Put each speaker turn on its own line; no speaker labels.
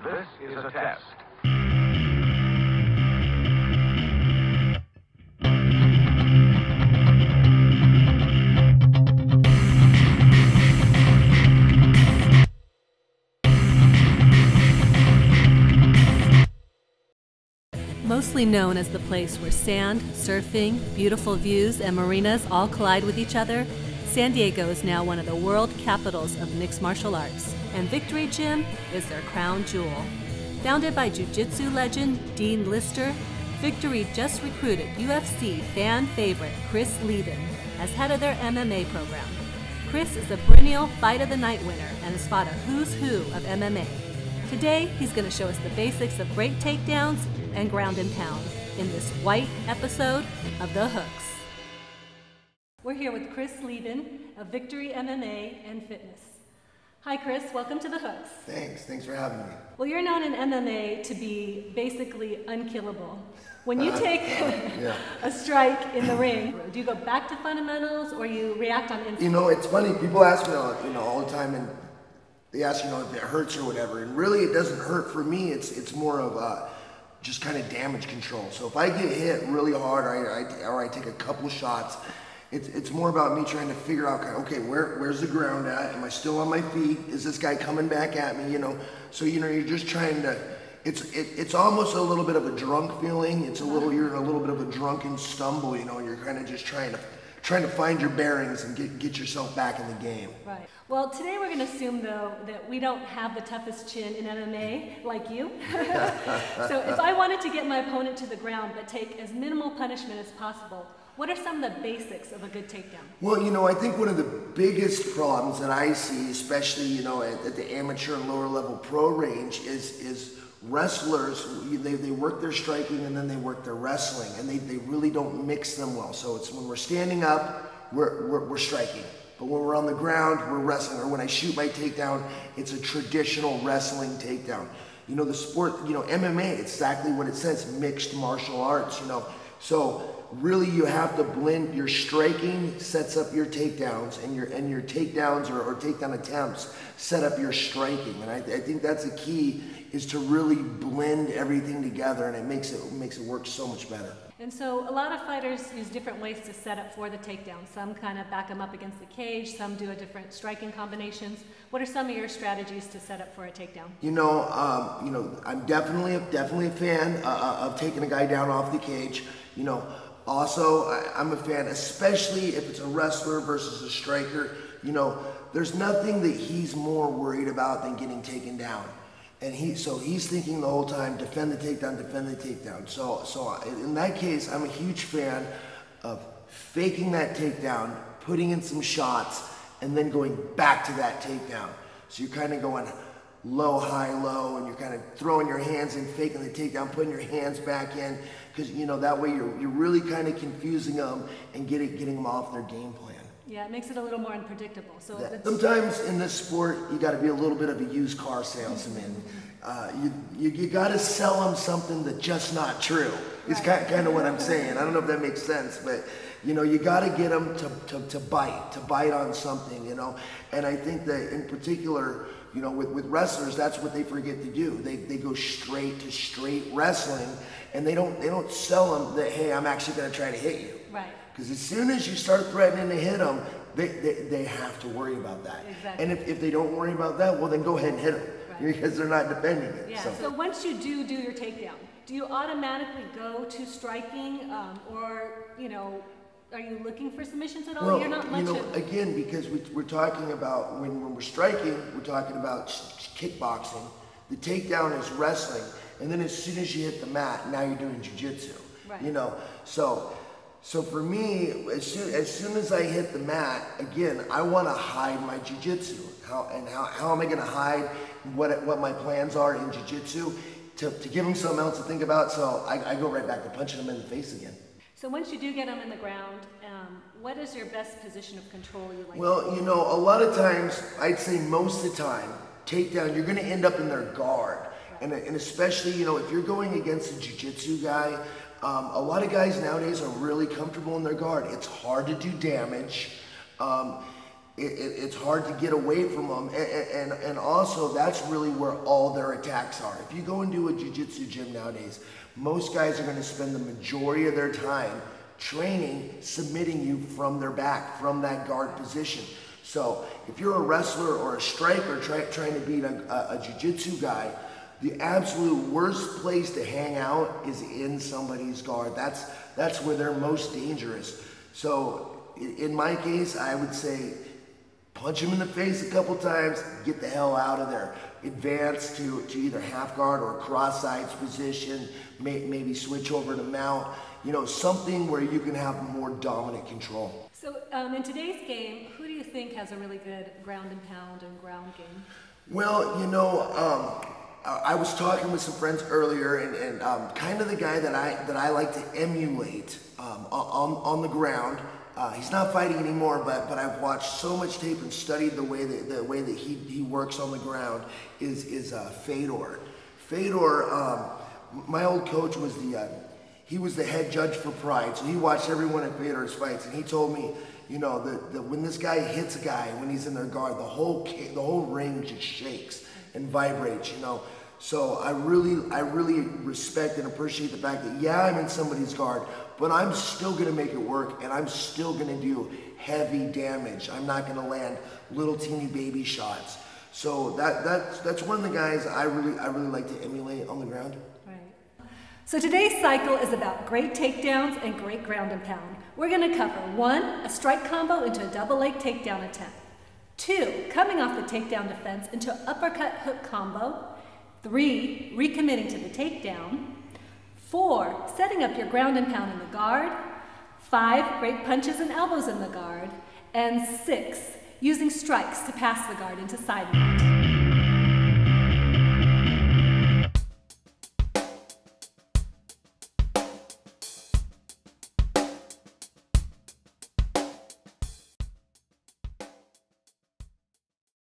This is a test.
Mostly known as the place where sand, surfing, beautiful views, and marinas all collide with each other, San Diego is now one of the world capitals of mixed martial arts, and Victory Gym is their crown jewel. Founded by jiu-jitsu legend Dean Lister, Victory just recruited UFC fan favorite Chris Leben as head of their MMA program. Chris is a perennial Fight of the Night winner and has fought a who's who of MMA. Today, he's going to show us the basics of great takedowns and ground and pound in this white episode of The Hooks. We're here with Chris Leben of Victory MMA and Fitness. Hi Chris, welcome to The Hooks.
Thanks for having me.
Well, you're known in MMA to be basically unkillable. When you take a strike in the ring, do you go back to fundamentals or you react on instinct?
You know, it's funny, people ask me all the time, and they ask, if it hurts or whatever, and really it doesn't hurt. For me, it's more of just kind of damage control. So if I get hit really hard or I take a couple shots, it's more about me trying to figure out, okay, where's the ground at? Am I still on my feet? Is this guy coming back at me? So you're just trying to. It's almost a little bit of a drunk feeling. You're in a little bit of a drunken stumble. You're kind of just trying to find your bearings and get yourself back in the game.
Right. Well, today we're going to assume, though, that we don't have the toughest chin in MMA like you. So if I wanted to get my opponent to the ground but take as minimal punishment as possible, what are some of the basics of a good takedown? Well,
I think one of the biggest problems that I see, especially, at the amateur and lower level pro range is wrestlers. They work their striking and then they work their wrestling, and they really don't mix them well. So it's when we're standing up, we're striking. But when we're on the ground, we're wrestling. Or when I shoot my takedown, it's a traditional wrestling takedown. The sport, MMA, it's exactly what it says, mixed martial arts, So really you have to blend. Your striking sets up your takedowns, and your takedowns or takedown attempts set up your striking. And I think that's the key, is to really blend everything together, and it makes it work so much better.
And so a lot of fighters use different ways to set up for the takedown. Some kind of back them up against the cage, some do a different striking combinations. What are some of your strategies to set up for a takedown?
I'm definitely a fan of taking a guy down off the cage. Also, I'm a fan, especially if it's a wrestler versus a striker. There's nothing that he's more worried about than getting taken down. And he's thinking the whole time, defend the takedown. So in that case, I'm a huge fan of faking that takedown, putting in some shots, and then going back to that takedown. So you're kind of going low, high, low, and you're kind of throwing your hands in, faking the takedown, putting your hands back in, because that way you're really kind of confusing them and getting them off their game plan.
Yeah, it makes it a little more unpredictable. So
sometimes in this sport, you got to be a little bit of a used car salesman. You got to sell them something that's just not true. It's kind of what I'm saying. I don't know if that makes sense, but you got to get them to bite on something. And I think that in particular, with wrestlers, that's what they forget to do. They go straight to straight wrestling, and they don't sell them that, hey, I'm actually going to try to hit you.
Right.
Because as soon as you start threatening to hit them, they have to worry about that.
Exactly.
And if they don't worry about that, well, then go ahead and hit them, because they're not defending it.
Yeah. So once you do your takedown, do you automatically go to striking, or are you looking for submissions at all?
Well,
you're not much
again, because we're talking about when we're striking, we're talking about kickboxing. The takedown is wrestling, and then as soon as you hit the mat, now you're doing jiu-jitsu.
Right.
So for me, as soon as I hit the mat, again, I want to hide my jiu-jitsu. How am I going to hide what my plans are in jiu-jitsu to give them something else to think about? So I go right back to punching them in the face again.
So once you do get them in the ground, what is your best position of control you like?
Well, a lot of times, I'd say most of the time, takedown, you're going to end up in their guard. Right. And especially, if you're going against a jiu-jitsu guy, a lot of guys nowadays are really comfortable in their guard. It's hard to do damage. it's hard to get away from them, and also that's really where all their attacks are. If you go into a jiu-jitsu gym nowadays, most guys are going to spend the majority of their time training, submitting you from their back, from that guard position. So if you're a wrestler or a striker trying to beat a jiu-jitsu guy, the absolute worst place to hang out is in somebody's guard. That's where they're most dangerous. So in my case, I would say punch him in the face a couple times, get the hell out of there. Advance to either half guard or cross sides position, maybe switch over to mount, you know, something where you can have more dominant control.
So in today's game, who do you think has a really good ground and pound and ground game?
Well, you know, I was talking with some friends earlier, and kind of the guy that I like to emulate on the ground. He's not fighting anymore, but I've watched so much tape and studied the way that he works on the ground is Fedor. Fedor, my old coach was he was the head judge for Pride, so he watched every one of Fedor's fights, and he told me, you know, that when this guy hits a guy when he's in their guard, the whole ring just shakes and vibrates, you know. So I really respect and appreciate the fact that, yeah, I'm in somebody's guard, but I'm still gonna make it work, and I'm still gonna do heavy damage. I'm not gonna land little teeny baby shots. So that's one of the guys I really like to emulate on the ground.
Right. So today's cycle is about great takedowns and great ground and pound. We're gonna cover 1, a strike combo into a double leg takedown attempt. 2, coming off the takedown defense into uppercut hook combo. 3, recommitting to the takedown. 4, setting up your ground and pound in the guard. 5, great punches and elbows in the guard. And 6, using strikes to pass the guard into side movement.